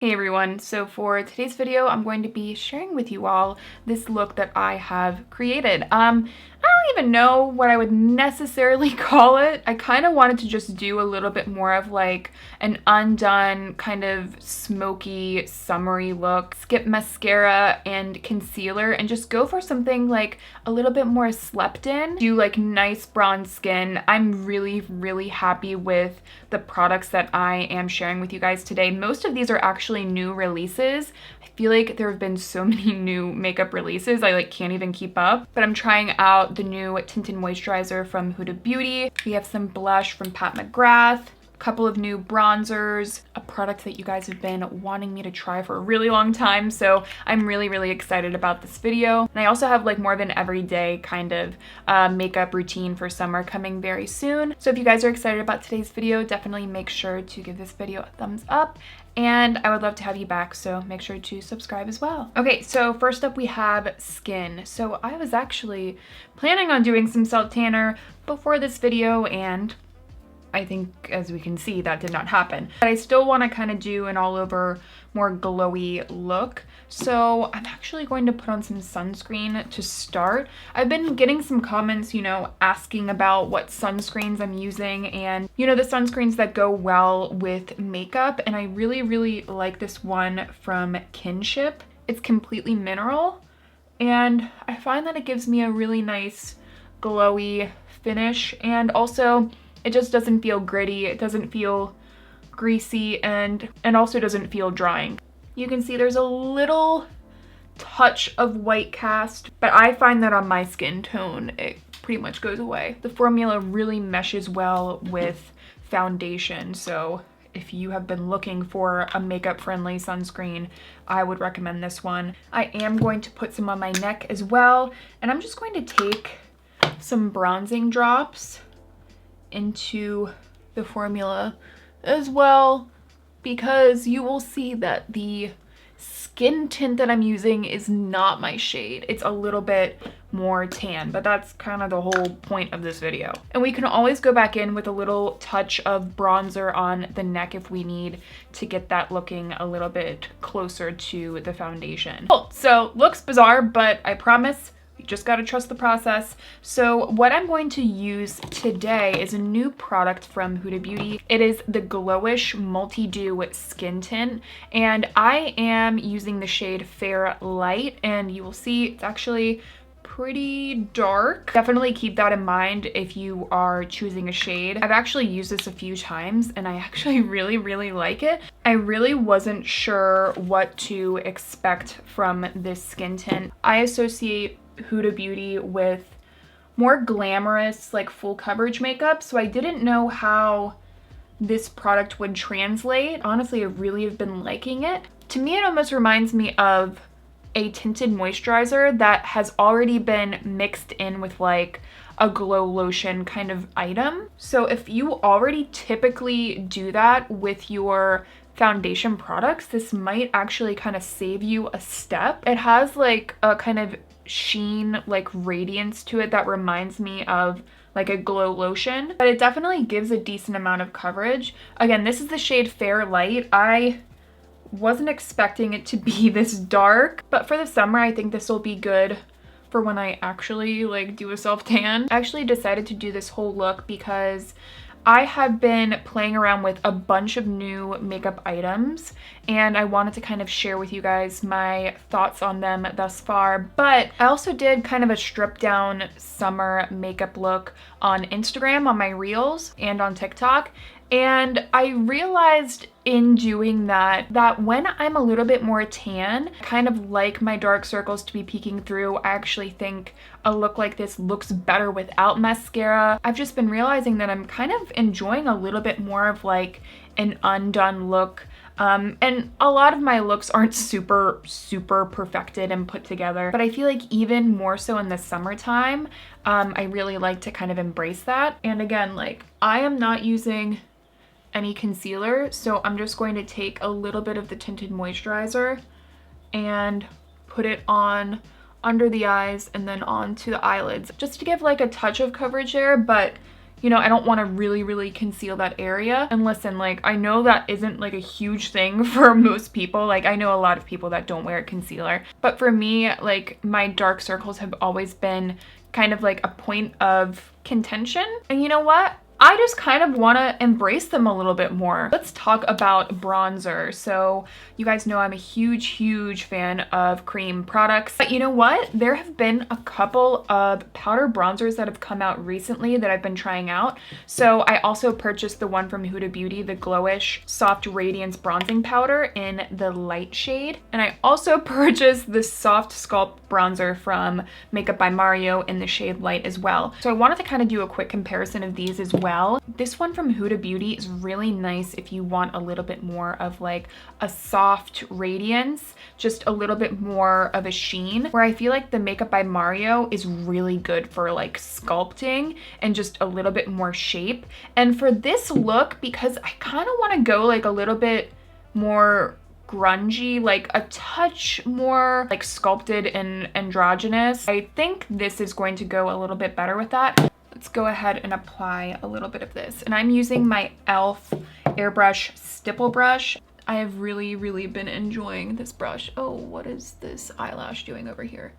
Hey everyone, so for today's video, I'm going to be sharing with you all this look that I have created. I don't even know what I would necessarily call it. I kind of wanted to just do a little bit more of like an undone kind of smoky, summery look. Skip mascara and concealer and just go for something like a little bit more slept in. Do like nice bronze skin. I'm really happy with the products that I am sharing with you guys today. Most of these are actually new releases. I feel like there have been so many new makeup releases, I like can't even keep up. But I'm trying out the new Tinted moisturizer from Huda Beauty. We have some blush from McGRATH. Couple of new bronzers, a product that you guys have been wanting me to try for a really long time, so I'm really excited about this video. And I also have like more of an everyday kind of makeup routine for summer coming very soon. So if you guys are excited about today's video, definitely make sure to give this video a thumbs up, and I would love to have you back, so make sure to subscribe as well. Okay, so first up we have skin. So I was actually planning on doing some self tanner before this video, and I think, as we can see, that did not happen. But I still want to kind of do an all over, more glowy look. So I'm actually going to put on some sunscreen to start. I've been getting some comments, you know, asking about what sunscreens I'm using and, you know, the sunscreens that go well with makeup. And I really like this one from Kinship. It's completely mineral, and I find that it gives me a really nice glowy finish, and also it just doesn't feel gritty, it doesn't feel greasy, and also doesn't feel drying. You can see there's a little touch of white cast, but I find that on my skin tone, it pretty much goes away. The formula really meshes well with foundation, so if you have been looking for a makeup-friendly sunscreen, I would recommend this one. I am going to put some on my neck as well, and I'm just going to take some bronzing drops into the formula as well, because you will see that the skin tint that I'm using is not my shade. It's a little bit more tan, but that's kind of the whole point of this video. And we can always go back in with a little touch of bronzer on the neck if we need to get that looking a little bit closer to the foundation. Cool. So looks bizarre, but I promise you just gotta trust the process. So what I'm going to use today is a new product from Huda Beauty. It is the GloWish Multidew Skin Tint, and I am using the shade Fair Light, and you will see it's actually pretty dark. Definitely keep that in mind if you are choosing a shade. I've actually used this a few times and I actually really like it. I really wasn't sure what to expect from this skin tint. I associate Huda Beauty with more glamorous, like full coverage makeup, so I didn't know how this product would translate. Honestly, I really have been liking it. To me, it almost reminds me of a tinted moisturizer that has already been mixed in with like a glow lotion kind of item. So if you already typically do that with your foundation products, this might actually kind of save you a step. It has like a kind of sheen, like radiance to it that reminds me of like a glow lotion, but it definitely gives a decent amount of coverage. Again, this is the shade Fair Light. I wasn't expecting it to be this dark, but for the summer I think this will be good for when I actually like do a self tan. I actually decided to do this whole look because I have been playing around with a bunch of new makeup items, and I wanted to kind of share with you guys my thoughts on them thus far. But I also did kind of a stripped down summer makeup look on Instagram, on my reels, and on TikTok. And I realized in doing that when I'm a little bit more tan, I kind of like my dark circles to be peeking through. I actually think a look like this looks better without mascara. I've just been realizing that I'm kind of enjoying a little bit more of like an undone look. And a lot of my looks aren't super perfected and put together, but I feel like even more so in the summertime, I really like to kind of embrace that. And again, like I am not using any concealer, so I'm just going to take a little bit of the tinted moisturizer and put it on under the eyes and then onto the eyelids just to give like a touch of coverage there. But you know, I don't want to really conceal that area. And listen, like, I know that isn't like a huge thing for most people. Like, I know a lot of people that don't wear concealer, but for me, like, my dark circles have always been kind of like a point of contention. And you know what? I just kind of want to embrace them a little bit more. Let's talk about bronzer. So you guys know I'm a huge fan of cream products. But you know what? There have been a couple of powder bronzers that have come out recently that I've been trying out. So I also purchased the one from Huda Beauty, the GloWish Soft Radiance Bronzing Powder in the light shade. And I also purchased the Soft Sculpt bronzer from Makeup by Mario in the shade light as well. So I wanted to kind of do a quick comparison of these as well. This one from Huda Beauty is really nice if you want a little bit more of like a soft radiance, just a little bit more of a sheen, where I feel like the Makeup by Mario is really good for like sculpting and just a little bit more shape. And for this look, because I kind of want to go like a little bit more grungy, like a touch more like sculpted and androgynous, I think this is going to go a little bit better with that. Let's go ahead and apply a little bit of this. And I'm using my e.l.f. Airbrush Stipple brush. I have really been enjoying this brush. Oh, what is this eyelash doing over here?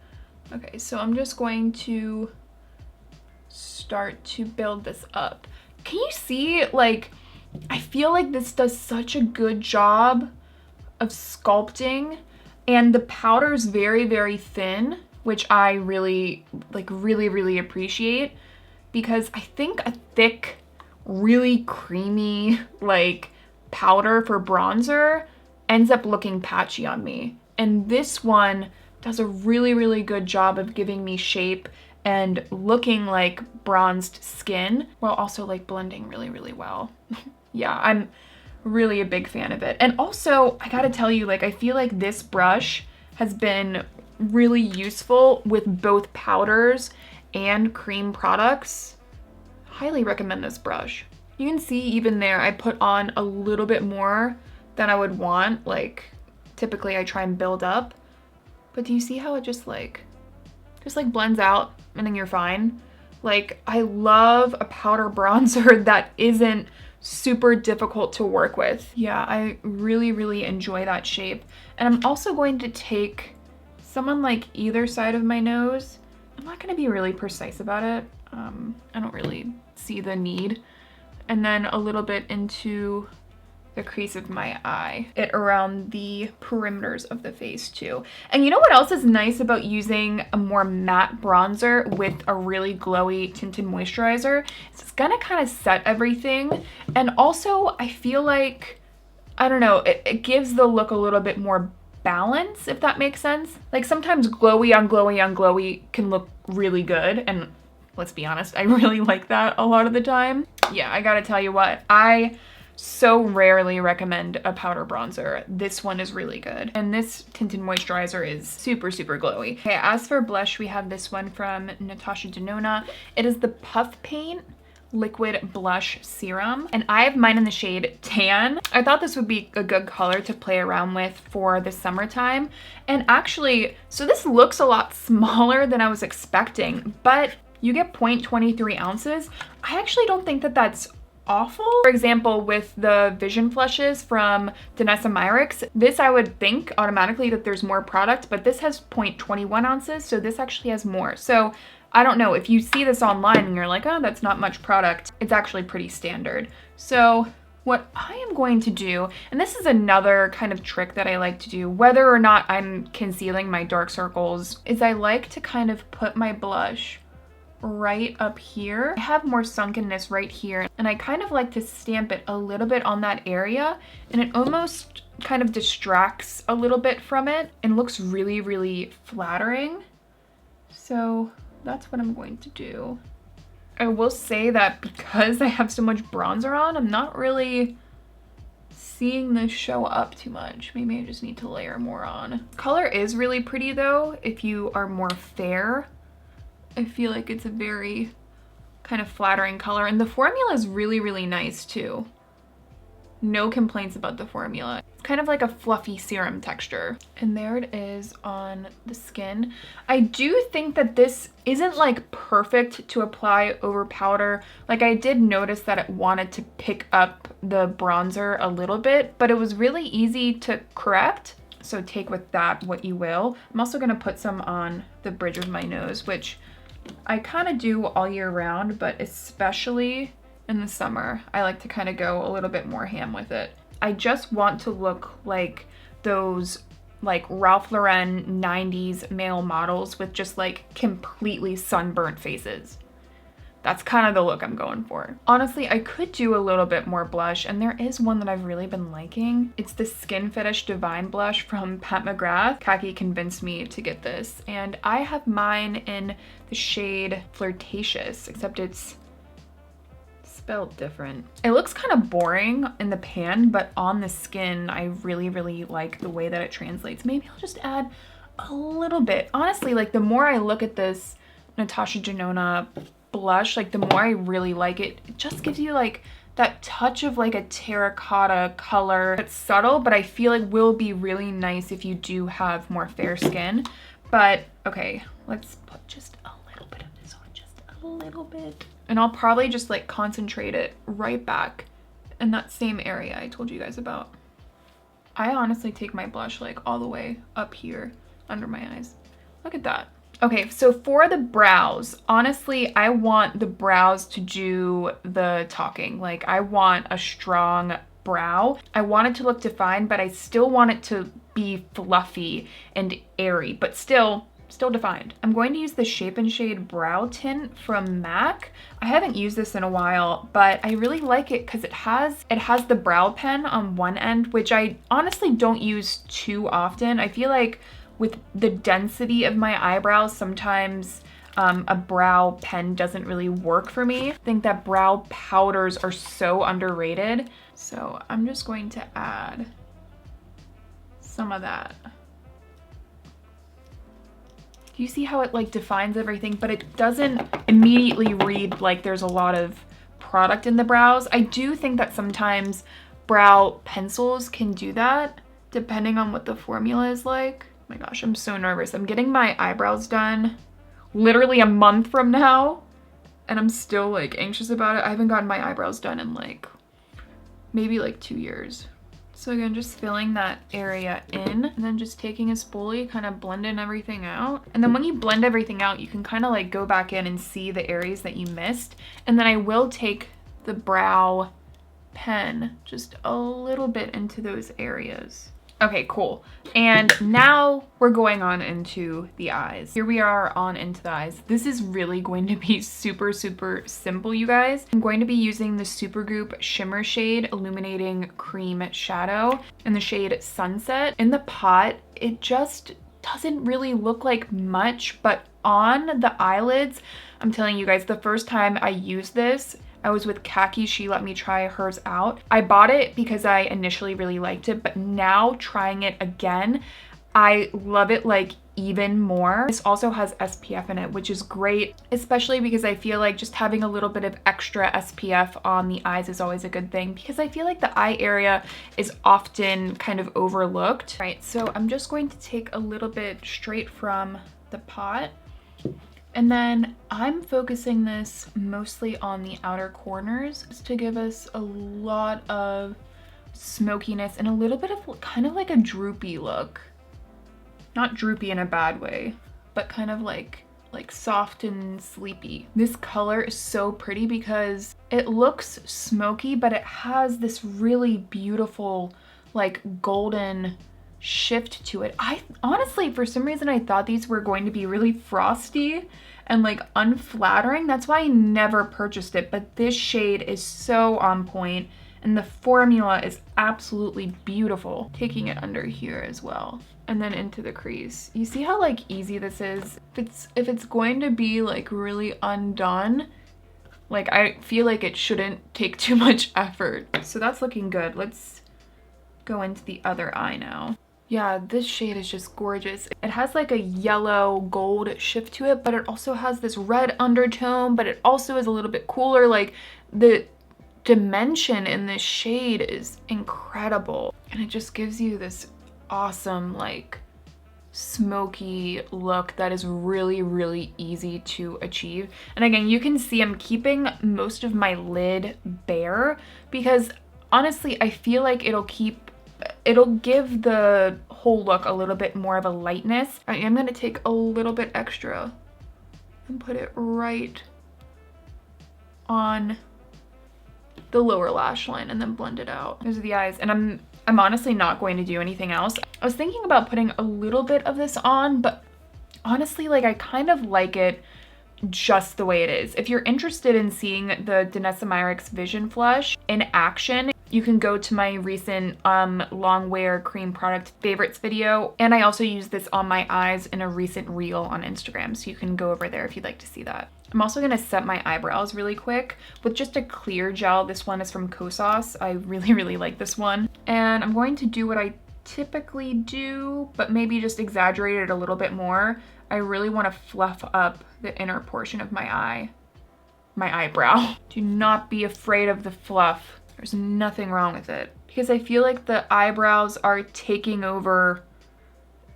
Okay, so I'm just going to start to build this up. Can you see, like, I feel like this does such a good job of sculpting, and the powder is very thin, which I really appreciate, because I think a thick, really creamy, like, powder for bronzer ends up looking patchy on me. And this one does a really good job of giving me shape and looking like bronzed skin, while also like blending really well. Yeah, I'm really a big fan of it. And also, I gotta tell you, like, I feel like this brush has been really useful with both powders and cream products. Highly recommend this brush. You can see even there, I put on a little bit more than I would want. Like, typically I try and build up, but do you see how it just like blends out and then you're fine? Like, I love a powder bronzer that isn't super difficult to work with. Yeah, I really enjoy that shape. And I'm also going to take some on like either side of my nose. I'm not gonna be really precise about it. I don't really see the need. And then a little bit into the crease of my eye, it around the perimeters of the face too. And you know what else is nice about using a more matte bronzer with a really glowy tinted moisturizer? It's gonna kind of set everything. And also I feel like, I don't know, it gives the look a little bit more balance, if that makes sense. Like, sometimes glowy on glowy can look really good, and let's be honest, I really like that a lot of the time. Yeah, I gotta tell you what, I so rarely recommend a powder bronzer. This one is really good. And this tinted moisturizer is super glowy. Okay, as for blush, we have this one from Natasha Denona. It is the Puff Paint Liquid Blush Serum, and I have mine in the shade Tan. I thought this would be a good color to play around with for the summertime. And actually, so this looks a lot smaller than I was expecting, but you get 0.23 ounces. I actually don't think that that's awful. For example, with the Vision Flushes from Danessa Myricks, this I would think automatically that there's more product, but this has 0.21 ounces, so this actually has more. So I don't know, if you see this online and you're like, oh, that's not much product, it's actually pretty standard. So what I am going to do, and this is another kind of trick that I like to do, whether or not I'm concealing my dark circles, is I like to kind of put my blush right up here. I have more sunkenness right here, and I kind of like to stamp it a little bit on that area, and it almost kind of distracts a little bit from it and looks really flattering. So that's what I'm going to do. I will say that because I have so much bronzer on, I'm not really seeing this show up too much. Maybe I just need to layer more on. Color is really pretty though if you are more fair. I feel like it's a very kind of flattering color, and the formula is really nice too. No complaints about the formula. It's kind of like a fluffy serum texture. And there it is on the skin. I do think that this isn't like perfect to apply over powder. Like I did notice that it wanted to pick up the bronzer a little bit, but it was really easy to correct. So take with that what you will. I'm also gonna put some on the bridge of my nose, which I kind of do all year round, but especially in the summer, I like to kind of go a little bit more ham with it. I just want to look like those like Ralph Lauren 90s male models with just like completely sunburnt faces. That's kind of the look I'm going for. Honestly, I could do a little bit more blush, and there is one that I've really been liking. It's the Skin Fetish Divine Blush from Pat McGrath. Khaki convinced me to get this, and I have mine in the shade Fleurtatious, except it's spelled different. It looks kind of boring in the pan, but on the skin, I really, really like the way that it translates. Maybe I'll just add a little bit. Honestly, like the more I look at this Natasha Denona blush, like the more I really like it. It just gives you like that touch of like a terracotta color. It's subtle, but I feel like will be really nice if you do have more fair skin. But okay, let's put just a little bit of this on, just a little bit. And I'll probably just like concentrate it right back in that same area I told you guys about. I honestly take my blush like all the way up here under my eyes. Look at that. Okay, so for the brows, honestly, I want the brows to do the talking. Like, I want a strong brow. I want it to look defined, but I still want it to be fluffy and airy, but still defined. I'm going to use the Shape and Shade Brow Tint from MAC. I haven't used this in a while, but I really like it because it has the brow pen on one end, which I honestly don't use too often. I feel like with the density of my eyebrows, sometimes a brow pen doesn't really work for me. I think that brow powders are so underrated. So I'm just going to add some of that. Do you see how it like defines everything, but it doesn't immediately read like there's a lot of product in the brows? I do think that sometimes brow pencils can do that depending on what the formula is like. Oh my gosh, I'm so nervous. I'm getting my eyebrows done literally a month from now, and I'm still like anxious about it. I haven't gotten my eyebrows done in like maybe like 2 years. So again, just filling that area in and then just taking a spoolie, kind of blending everything out. And then when you blend everything out, you can kind of like go back in and see the areas that you missed. And then I will take the brow pen just a little bit into those areas. Okay, cool. And now we're going on into the eyes. Here we are on into the eyes. This is really going to be super, super simple, you guys. I'm going to be using the Supergoop Shimmershade Illuminating Cream Shadow in the shade Sunset. In the pot, it just doesn't really look like much, but on the eyelids, I'm telling you guys, the first time I used this, I was with Khaki. She let me try hers out. I bought it because I initially really liked it, but now trying it again, I love it like even more. This also has SPF in it, which is great, especially because I feel like just having a little bit of extra SPF on the eyes is always a good thing, because I feel like the eye area is often kind of overlooked. Right, so I'm just going to take a little bit straight from the pot. And then I'm focusing this mostly on the outer corners just to give us a lot of smokiness and a little bit of kind of like a droopy look. Not droopy in a bad way, but kind of like soft and sleepy. This color is so pretty because it looks smoky, but it has this really beautiful like golden shift to it. I honestly, for some reason, I thought these were going to be really frosty and like unflattering. That's why I never purchased it, but this shade is so on point and the formula is absolutely beautiful. Taking it under here as well and then into the crease. You see how like easy this is? If it's going to be like really undone, like I feel like it shouldn't take too much effort. So that's looking good. Let's go into the other eye now. Yeah, this shade is just gorgeous. It has like a yellow gold shift to it, but it also has this red undertone, but it also is a little bit cooler. Like the dimension in this shade is incredible. And it just gives you this awesome, like, smoky look that is really, really easy to achieve. And again, you can see I'm keeping most of my lid bare because honestly, I feel like it'll give the whole look a little bit more of a lightness. I am gonna take a little bit extra and put it right on the lower lash line and then blend it out. Those are the eyes, and I'm honestly not going to do anything else. I was thinking about putting a little bit of this on, but honestly, like, I kind of like it just the way it is. If you're interested in seeing the Danessa Myricks Vision Flush in action, you can go to my recent long wear cream product favorites video. And I also use this on my eyes in a recent reel on Instagram. So you can go over there if you'd like to see that. I'm also gonna set my eyebrows really quick with just a clear gel. This one is from Kosas. I really, really like this one. And I'm going to do what I typically do, but maybe just exaggerate it a little bit more. I really wanna fluff up the inner portion of my eyebrow. Do not be afraid of the fluff. There's nothing wrong with it, because I feel like the eyebrows are taking over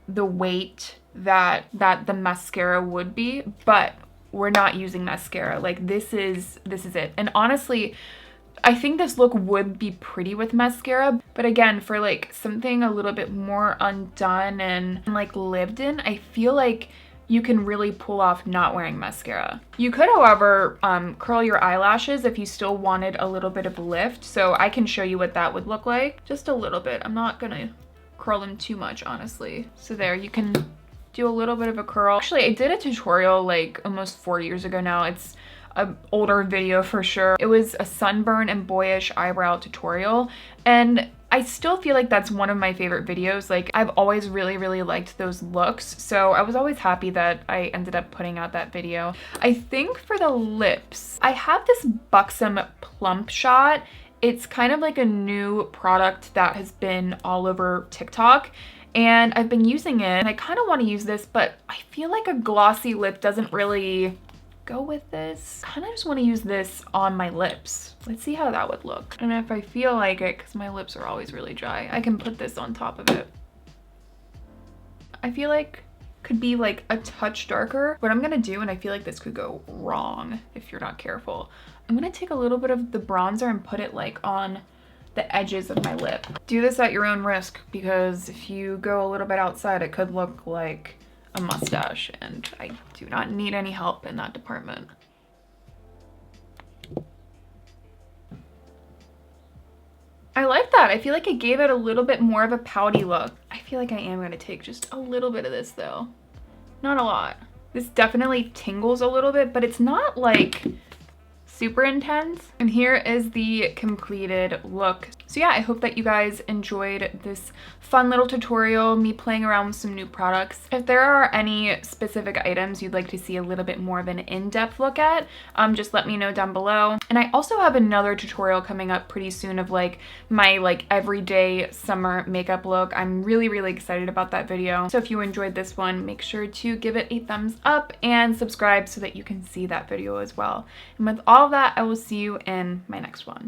the weight that the mascara would be, but we're not using mascara. Like, this is it. And honestly, I think this look would be pretty with mascara, but again, for like something a little bit more undone and like lived in, I feel like you can really pull off not wearing mascara. You could, however, curl your eyelashes if you still wanted a little bit of lift. So I can show you what that would look like. Just a little bit. I'm not gonna curl them too much, honestly. So there, you can do a little bit of a curl. Actually, I did a tutorial like almost 4 years ago now. It's an older video for sure. It was a sunburn and boyish eyebrow tutorial, and I still feel like that's one of my favorite videos. Like, I've always really, really liked those looks, so I was always happy that I ended up putting out that video. I think for the lips, I have this Buxom Plumpshot. It's kind of like a new product that has been all over TikTok, and I've been using it, and I kind of want to use this, but I feel like a glossy lip doesn't really go with this. Kind of just want to use this on my lips. Let's see how that would look. And if I feel like it, because my lips are always really dry, I can put this on top of it. I feel like could be like a touch darker. What I'm gonna do, and I feel like this could go wrong if you're not careful, I'm gonna take a little bit of the bronzer and put it like on the edges of my lip. Do this at your own risk, because if you go a little bit outside, it could look like a mustache, and I do not need any help in that department. I like that. I feel like it gave it a little bit more of a pouty look. I feel like I am gonna take just a little bit of this though. Not a lot. This definitely tingles a little bit, but it's not like super intense. And here is the completed look. So yeah, I hope that you guys enjoyed this fun little tutorial, me playing around with some new products. If there are any specific items you'd like to see a little bit more of an in-depth look at, just let me know down below. And I also have another tutorial coming up pretty soon of like my like everyday summer makeup look. I'm really, really excited about that video. So if you enjoyed this one, make sure to give it a thumbs up and subscribe so that you can see that video as well. And with all of that, I will see you in my next one.